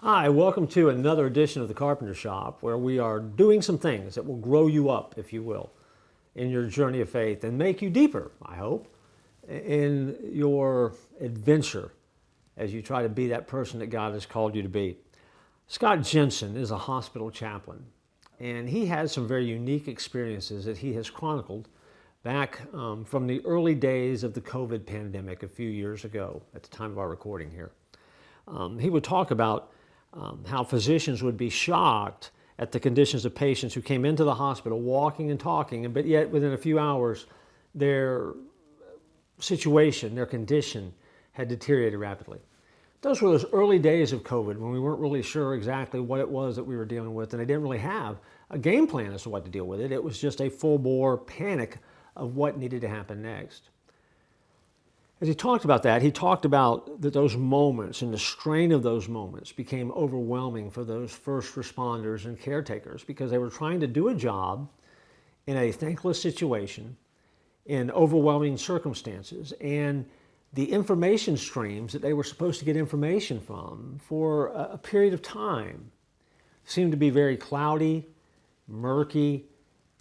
Hi, welcome to another edition of the Carpenter Shop, where we are doing some things that will grow you up, if you will, in your journey of faith and make you deeper, I hope, in your adventure as you try to be that person that God has called you to be. Scott Jensen is a hospital chaplain, and he has some very unique experiences that he has chronicled back from the early days of the COVID pandemic a few years ago at the time of our recording here. He would talk about how physicians would be shocked at the conditions of patients who came into the hospital walking and talking, but yet within a few hours their situation, their condition had deteriorated rapidly. Those were those early days of COVID when we weren't really sure exactly what it was that we were dealing with, and they didn't really have a game plan as to what to deal with it. It was just a full-bore panic of what needed to happen next. As he talked about that, he talked about that those moments and the strain of those moments became overwhelming for those first responders and caretakers because they were trying to do a job in a thankless situation, in overwhelming circumstances, and the information streams that they were supposed to get information from for a period of time seemed to be very cloudy, murky,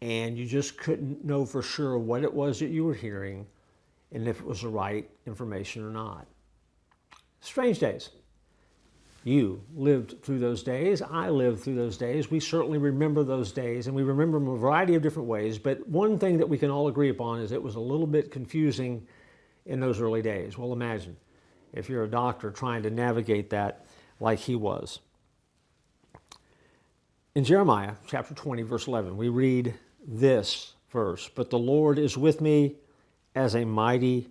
and you just couldn't know for sure what it was that you were hearing and if it was the right information or not. Strange days. You lived through those days. I lived through those days. We certainly remember those days, and we remember them a variety of different ways, but one thing that we can all agree upon is it was a little bit confusing in those early days. Well, imagine if you're a doctor trying to navigate that like he was. In Jeremiah chapter 20, verse 11, we read this verse, "But the Lord is with me as a mighty,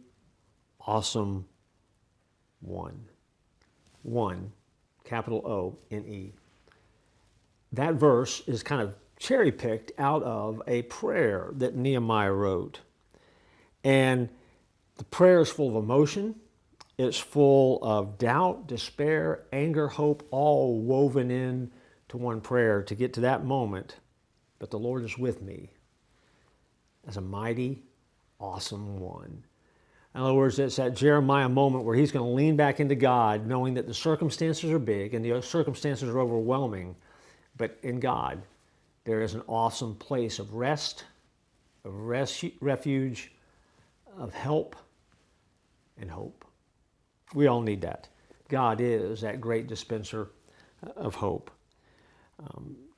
awesome one." One, capital O-N-E. That verse is kind of cherry-picked out of a prayer that Nehemiah wrote. And the prayer is full of emotion. It's full of doubt, despair, anger, hope, all woven in to one prayer to get to that moment. But the Lord is with me as a mighty, awesome one. In other words, it's that Jeremiah moment where he's going to lean back into God, knowing that the circumstances are big and the circumstances are overwhelming, but in God, there is an awesome place of rest, of refuge, of help, and hope. We all need that. God is that great dispenser of hope.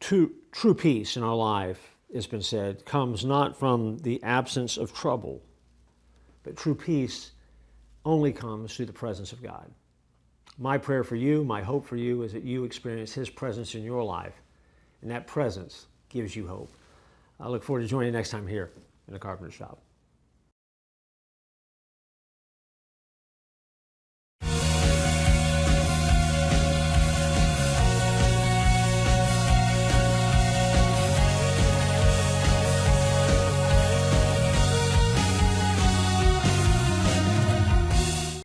True peace in our life, it's been said, comes not from the absence of trouble, but true peace only comes through the presence of God. My prayer for you, my hope for you, is that you experience His presence in your life, and that presence gives you hope. I look forward to joining you next time here in the Carpenter Shop.